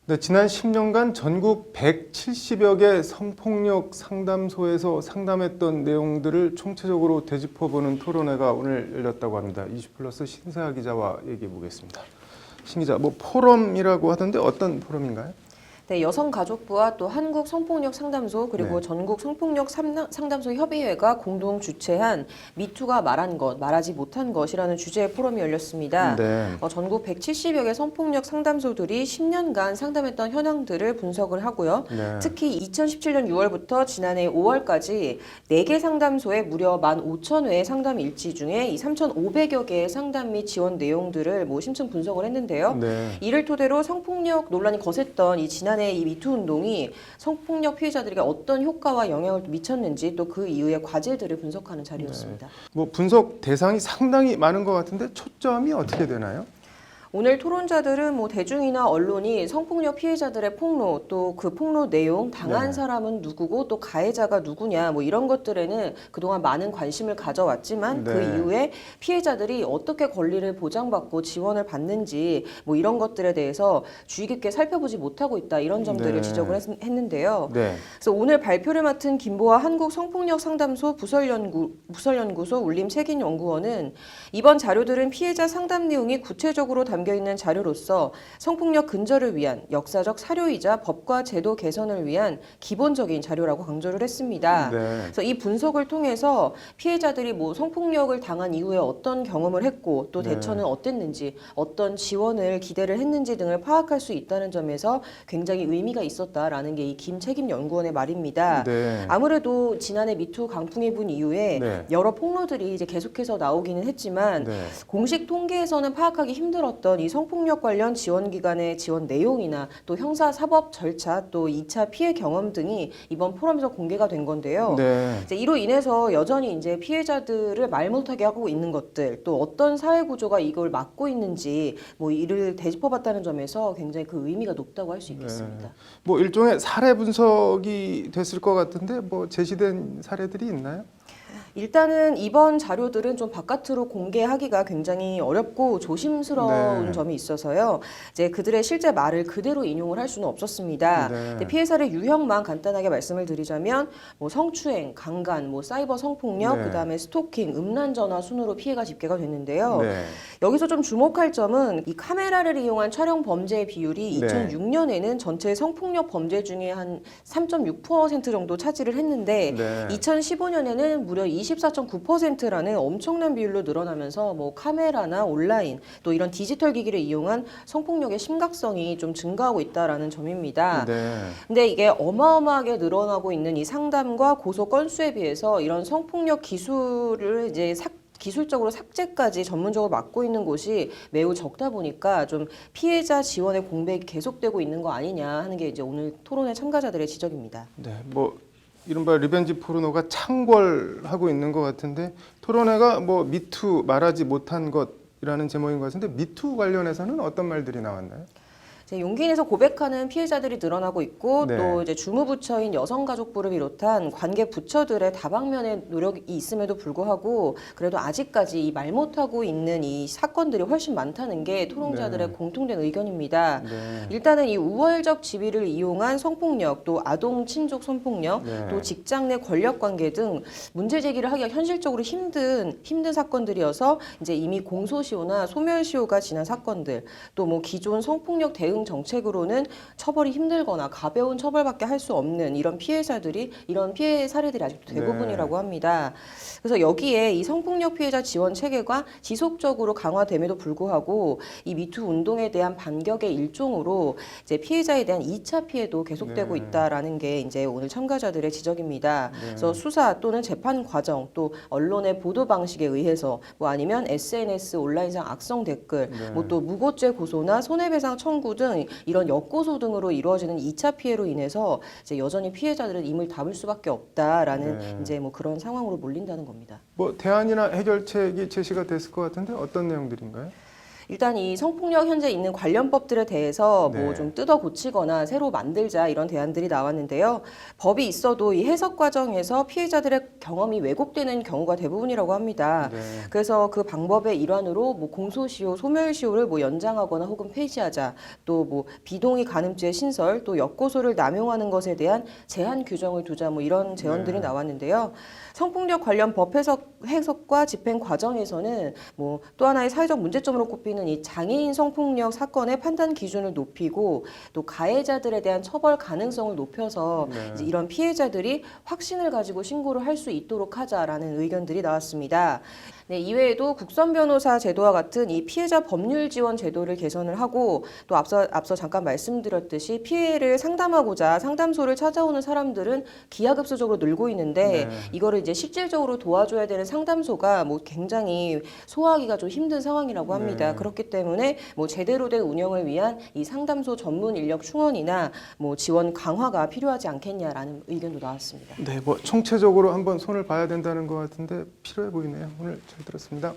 네, 지난 10년간 전국 170여 개 성폭력 상담소에서 상담했던 내용들을 총체적으로 되짚어보는 토론회가 오늘 열렸다고 합니다. 이슈플러스 신세아 기자와 얘기해 보겠습니다. 신 기자, 포럼이라고 하던데 어떤 포럼인가요? 네, 여성가족부와 또 한국성폭력상담소 그리고 네. 전국 성폭력 상담소 협의회가 공동 주최한 미투가 말한 것, 말하지 못한 것이라는 주제의 포럼이 열렸습니다. 네. 전국 170여 개 성폭력 상담소들이 10년간 상담했던 현황들을 분석을 하고요. 네. 특히 2017년 6월부터 지난해 5월까지 4개 상담소에 무려 15,000회의 상담 일지 중에 이 3,500여 개의 상담 및 지원 내용들을 심층 분석을 했는데요. 네. 이를 토대로 성폭력 논란이 거셌던 이 지난해 이 미투 운동이 성폭력 피해자들에게 어떤 효과와 영향을 미쳤는지 또 그 이후의 과제들을 분석하는 자리였습니다. 분석 대상이 상당히 많은 것 같은데 초점이 어떻게 되나요? 오늘 토론자들은 대중이나 언론이 성폭력 피해자들의 폭로 또 그 폭로 내용 당한 네. 사람은 누구고 또 가해자가 누구냐 이런 것들에는 그동안 많은 관심을 가져왔지만 네. 그 이후에 피해자들이 어떻게 권리를 보장받고 지원을 받는지 이런 것들에 대해서 주의 깊게 살펴보지 못하고 있다 이런 점들을 네. 지적을 했는데요. 네. 그래서 오늘 발표를 맡은 김보아 한국성폭력상담소 부설연구소 울림책임연구원은 이번 자료들은 피해자 상담 내용이 구체적으로 담겨 있는 자료로서 성폭력 근절을 위한 역사적 사료이자 법과 제도 개선을 위한 기본적인 자료라고 강조를 했습니다. 네. 그래서 이 분석을 통해서 피해자들이 성폭력을 당한 이후에 어떤 경험을 했고 또 네. 대처는 어땠는지 어떤 지원을 기대를 했는지 등을 파악할 수 있다는 점에서 굉장히 의미가 있었다라는 게 이 김 책임 연구원의 말입니다. 네. 아무래도 지난해 미투 강풍이 분 이후에 네. 여러 폭로들이 이제 계속해서 나오기는 했지만 네. 공식 통계에서는 파악하기 힘들었던 이 성폭력 관련 지원 기관의 지원 내용이나 또 형사 사법 절차 또 2차 피해 경험 등이 이번 포럼에서 공개가 된 건데요. 네. 이제 이로 인해서 여전히 이제 피해자들을 말 못하게 하고 있는 것들 또 어떤 사회 구조가 이걸 막고 있는지 이를 되짚어봤다는 점에서 굉장히 그 의미가 높다고 할 수 있겠습니다. 일종의 사례 분석이 됐을 것 같은데 제시된 사례들이 있나요? 일단은 이번 자료들은 좀 바깥으로 공개하기가 굉장히 어렵고 조심스러운 네. 점이 있어서요. 이제 그들의 실제 말을 그대로 인용을 할 수는 없었습니다. 네. 근데 피해 사례 유형만 간단하게 말씀을 드리자면 성추행, 강간, 사이버 성폭력, 네. 그다음에 스토킹, 음란 전화 순으로 피해가 집계가 됐는데요. 네. 여기서 좀 주목할 점은 이 카메라를 이용한 촬영 범죄 비율이 네. 2006년에는 전체 성폭력 범죄 중에 한 3.6% 정도 차지를 했는데 네. 2015년에는 무려 24.9%라는 엄청난 비율로 늘어나면서 카메라나 온라인 또 이런 디지털 기기를 이용한 성폭력의 심각성이 좀 증가하고 있다라는 점입니다. 네. 근데 이게 어마어마하게 늘어나고 있는 이 상담과 고소 건수에 비해서 이런 성폭력 기술을 이제 기술적으로 삭제까지 전문적으로 맡고 있는 곳이 매우 적다 보니까 좀 피해자 지원의 공백이 계속되고 있는 거 아니냐 하는 게 이제 오늘 토론회 참가자들의 지적입니다. 네. 이른바 리벤지 포르노가 창궐하고 있는 것 같은데 토론회가 미투 말하지 못한 것이라는 제목인 것 같은데 미투 관련해서는 어떤 말들이 나왔나요? 용기 내서 고백하는 피해자들이 늘어나고 있고 네. 또 이제 주무부처인 여성가족부를 비롯한 관계 부처들의 다방면의 노력이 있음에도 불구하고 그래도 아직까지 이 말 못하고 있는 이 사건들이 훨씬 많다는 게 토론자들의 네. 공통된 의견입니다. 네. 일단은 이 우월적 지위를 이용한 성폭력, 또 아동 친족 성폭력, 네. 또 직장 내 권력 관계 등 문제 제기를 하기가 현실적으로 힘든 사건들이어서 이제 이미 공소시효나 소멸시효가 지난 사건들, 또 기존 성폭력 대응 정책으로는 처벌이 힘들거나 가벼운 처벌밖에 할 수 없는 이런 이런 피해 사례들이 아직도 대부분이라고 합니다. 그래서 여기에 이 성폭력 피해자 지원 체계가 지속적으로 강화됨에도 불구하고 이 미투 운동에 대한 반격의 일종으로 이제 피해자에 대한 2차 피해도 계속되고 네. 있다라는 게 이제 오늘 참가자들의 지적입니다. 네. 그래서 수사 또는 재판 과정 또 언론의 보도 방식에 의해서 아니면 SNS 온라인상 악성 댓글 네. 또 무고죄 고소나 손해배상 청구 등 이런 역고소 등으로 이루어지는 2차 피해로 인해서 이제 여전히 피해자들은 임을 담을 수밖에 없다라는 네. 이제 그런 상황으로 몰린다는 겁니다. 대안이나 해결책이 제시가 됐을 것 같은데 어떤 내용들인가요? 일단 이 성폭력 현재 있는 관련법들에 대해서 네. 뭐 좀 뜯어 고치거나 새로 만들자 이런 대안들이 나왔는데요. 법이 있어도 이 해석 과정에서 피해자들의 경험이 왜곡되는 경우가 대부분이라고 합니다. 네. 그래서 그 방법의 일환으로 뭐 공소시효, 소멸시효를 뭐 연장하거나 혹은 폐지하자, 또 뭐 비동의 간음죄 신설, 또 역고소를 남용하는 것에 대한 제한 규정을 두자 뭐 이런 제언들이 네. 나왔는데요. 성폭력 관련 법 해석과 집행 과정에서는 뭐 또 하나의 사회적 문제점으로 꼽히는 이 장애인 성폭력 사건의 판단 기준을 높이고 또 가해자들에 대한 처벌 가능성을 높여서 네. 이제 이런 피해자들이 확신을 가지고 신고를 할 수 있도록 하자라는 의견들이 나왔습니다. 네, 이외에도 국선 변호사 제도와 같은 이 피해자 법률 지원 제도를 개선을 하고 또 앞서 잠깐 말씀드렸듯이 피해를 상담하고자 상담소를 찾아오는 사람들은 기하급수적으로 늘고 있는데 네. 이거를 이제 실질적으로 도와줘야 되는 상담소가 뭐 굉장히 소화하기가 좀 힘든 상황이라고 합니다. 네. 그렇기 때문에 뭐 제대로 된 운영을 위한 이 상담소 전문 인력 충원이나 뭐 지원 강화가 필요하지 않겠냐라는 의견도 나왔습니다. 네, 뭐 총체적으로 한번 손을 봐야 된다는 것 같은데 필요해 보이네요. 오늘 잘 들었습니다.